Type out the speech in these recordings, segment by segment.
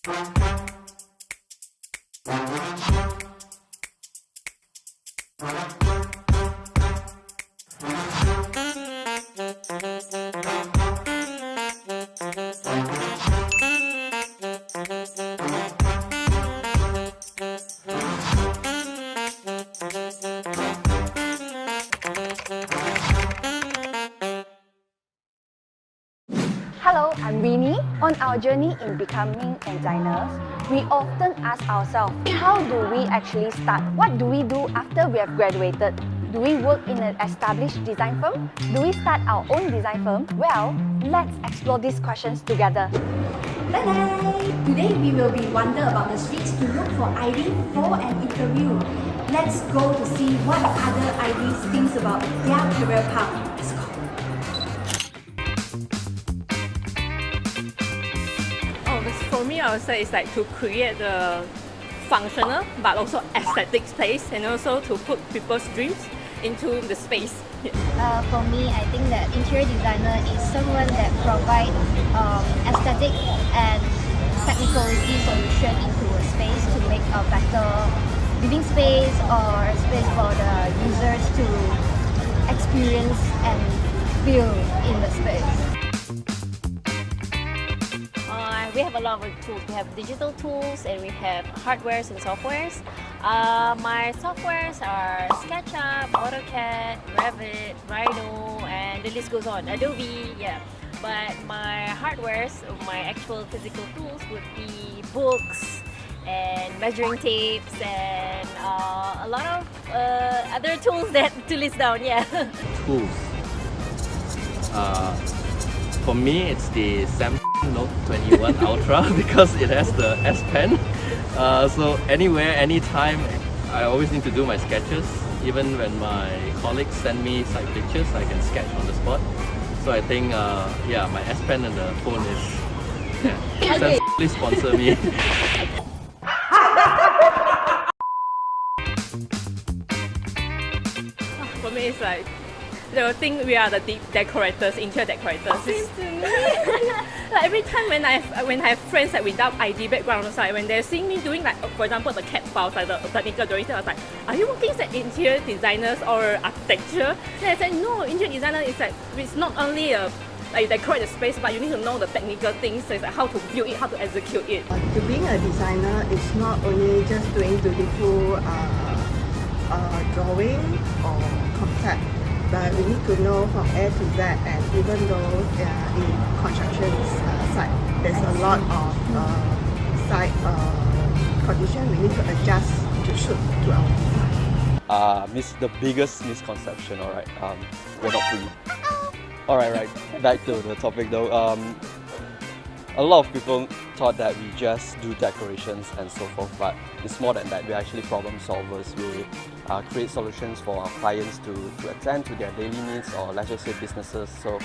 Hello, I'm Winnie. On our journey in becoming designers, we often ask ourselves, how do we actually start? What do we do after we have graduated? Do we work in an established design firm? Do we start our own design firm? Well, let's explore these questions together. Bye-bye! Today we will be wander about the streets to look for ID for an interview. Let's go to see what other IDs think about their career path. Let's go! For me, I would say it's like to create a functional but also aesthetic space, and also to put people's dreams into the space. For me, I think that interior designer is someone that provides aesthetic and technicality solution into a space to make a better living space or a space for the users to experience and feel in the space. We have a lot of tools. We have digital tools and we have hardwares and softwares. My softwares are SketchUp, AutoCAD, Revit, Rhino, and the list goes on. Adobe, yeah. But my hardwares, my actual physical tools would be books and measuring tapes and a lot of other tools that to list down, yeah. Tools. For me, it's the Samsung Note 21 Ultra because it has the S Pen. So anywhere, anytime, I always need to do my sketches. Even when my colleagues send me side pictures, I can sketch on the spot. So I think, yeah, my S Pen and the phone is, yeah. Samsung, please sponsor me. For me, it's like they think we are the decorators, interior decorators. Seems to me. Like every time when I have friends like without ID background, like when they're seeing me doing like, for example, the CAD files, like the technical drawings, I was like, are you working as interior designers or architecture? Then I said, no, interior designer is like, it's not only like decorate the space, but you need to know the technical things, so it's like how to build it, how to execute it. To being a designer is not only just doing beautiful drawing or concept, but we need to know from A to Z, and even though in construction site, there's a lot of site condition we need to adjust to suit to our design. The biggest misconception, alright, we're not free. Alright, right, back to the topic though. A lot of people thought that we just do decorations and so forth, but it's more than that. We're actually problem solvers. We create solutions for our clients to attend to their daily needs or let's just say businesses. So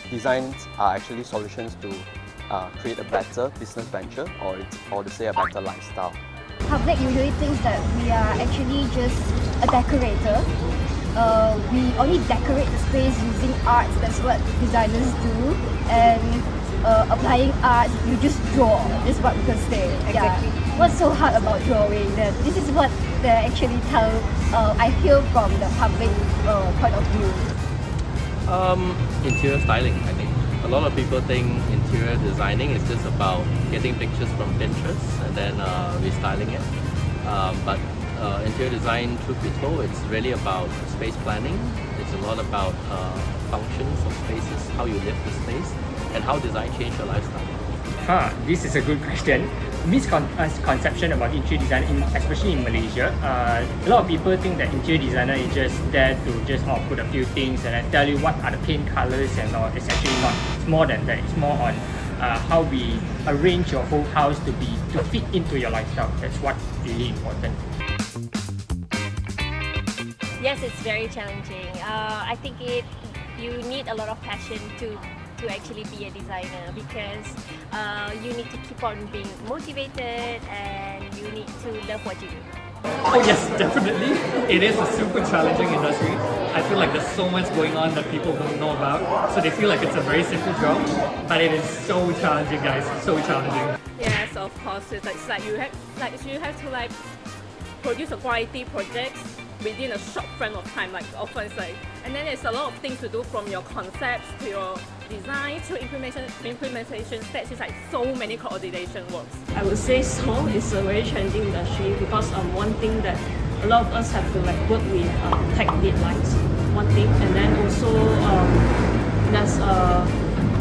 designs are actually solutions to create a better business venture or to say a better lifestyle. Public usually thinks that we are actually just a decorator. We only decorate the space using art. That's what designers do. And applying art, you just draw. That's what we can say. Exactly. Yeah. What's so hard about drawing? That this is what they actually tell. I hear from the public point of view. Interior styling, I think. A lot of people think interior designing is just about getting pictures from Pinterest and then restyling it. But interior design, truth be told, it's really about space planning. It's a lot about functions of spaces, how you live the space, and how design changed your lifestyle. This is a good question. Misconception about interior design, especially in Malaysia. A lot of people think that interior designer is just there to just put a few things and then tell you what are the paint colors and all. It's actually not. It's more than that. It's more on how we arrange your whole house to fit into your lifestyle. That's what's really important. Yes, it's very challenging. I think you need a lot of passion to actually be a designer, because you need to keep on being motivated and you need to love what you do. Oh yes, definitely. It is a super challenging industry. I feel like there's so much going on that people don't know about, so they feel like it's a very simple job, but it is so challenging, guys. So challenging. Yes. challenges, of course, is like you have to like produce a quality projects within a short frame of time, like often it's like, and then there's a lot of things to do from your concepts to your design to implementation steps. It's like so many coordination works. I would say so. It's a very challenging industry because one thing that a lot of us have to like work with tight deadlines, one thing, and then also there's a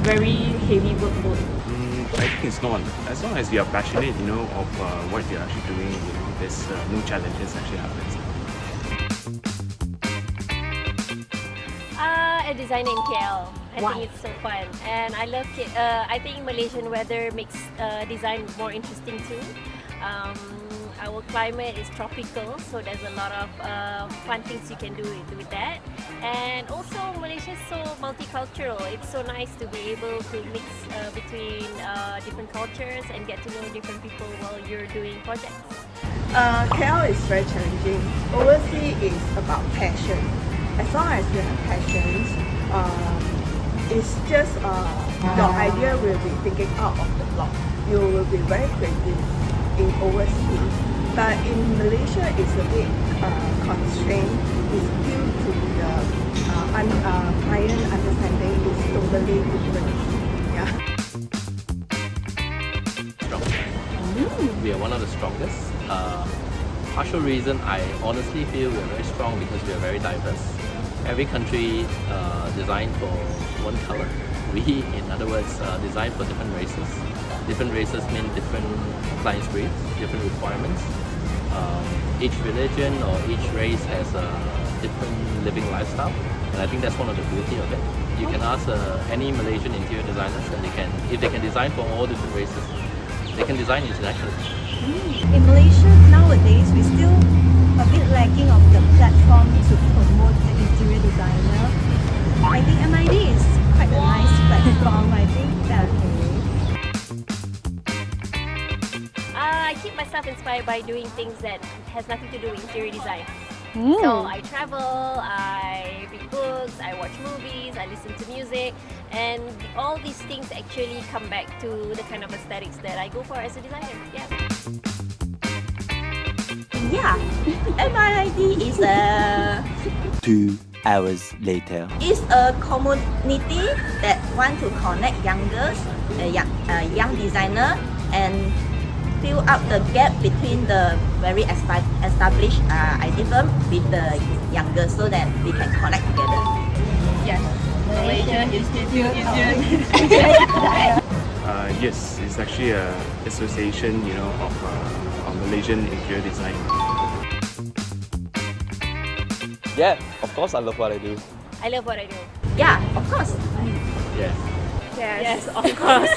very heavy workload. I think it's not. As long as you are passionate, you know, of what you're actually doing, you know, there's no challenges actually happens. Designing in KL. I Why? think it's so fun, and I love it. I think Malaysian weather makes design more interesting too. Our climate is tropical, so there's a lot of fun things you can do with that. And also Malaysia is so multicultural. It's so nice to be able to mix between different cultures and get to know different people while you're doing projects. KL is very challenging. Overseas is about passion. As long as you have passions, it's just your idea will be thinking out of the block. You will be very creative in overseas. But in Malaysia, it's a bit constrained. It's due to the client understanding is totally different. Yeah. Strong. We are one of the strongest. Partial reason, I honestly feel we are very strong because we are very diverse. Every country designed for one color. We, in other words, design for different races. Different races mean different clients' briefs, different requirements. Each religion or each race has a different living lifestyle, and I think that's one of the beauty of it. You can ask any Malaysian interior designers, and if they can design for all different races, they can design internationally. In Malaysia nowadays, we're still a bit lacking of the platform to promote the interior designer. I think MID is quite a nice platform. I think that I keep myself inspired by doing things that has nothing to do with interior design. So I travel, I read books, I watch movies, I listen to music, and all these things actually come back to the kind of aesthetics that I go for as a designer. yeah, MID is a 2 hours later. is a community that want to connect young designer and fill up the gap between the very established IT firm with the younger, so that we can connect together. Yes, Malaysia Institute Yes, it's actually an association, you know, of Malaysian interior design. Yeah, of course I love what I do. I love what I do. Yeah, of course. Yes. Yes, of course.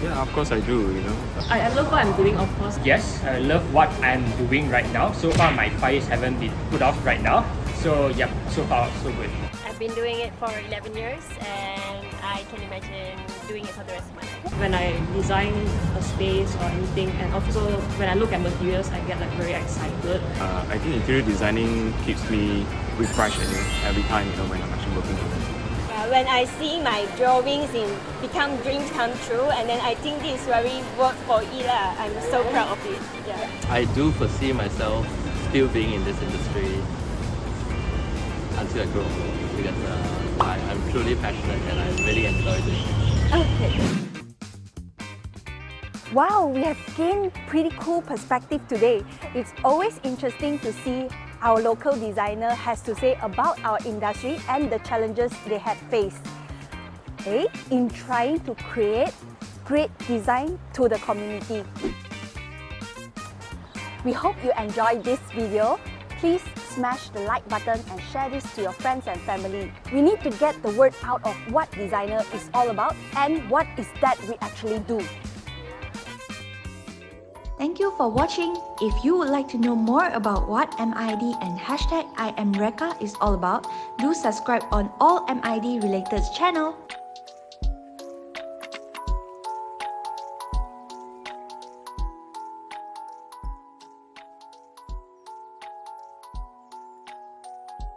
Yeah, of course I do, you know. I love what I'm doing, of course. Yes, I love what I'm doing right now. So far, my fires haven't been put off right now. So yep, so far so good. I've been doing it for 11 years, and I can imagine doing it for the rest of my life. When I design a space or anything, and also when I look at materials, I get like very excited. I think interior designing keeps me refreshed every time, you know, when I'm actually working on it. When I see my drawings become dreams come true, and then I think this is very work for it. I'm so proud of it. Yeah. I do foresee myself still being in this industry until I grow, because I'm truly passionate and I really enjoy doing it. Okay. Wow, we have gained pretty cool perspective today. It's always interesting to see our local designer has to say about our industry and the challenges they had faced. In trying to create great design to the community. We hope you enjoyed this video. Please smash the like button and share this to your friends and family. We need to get the word out of what designer is all about and what is that we actually do. Thank you for watching. If you would like to know more about what MID and #IamReka is all about, do subscribe on all MID related channel.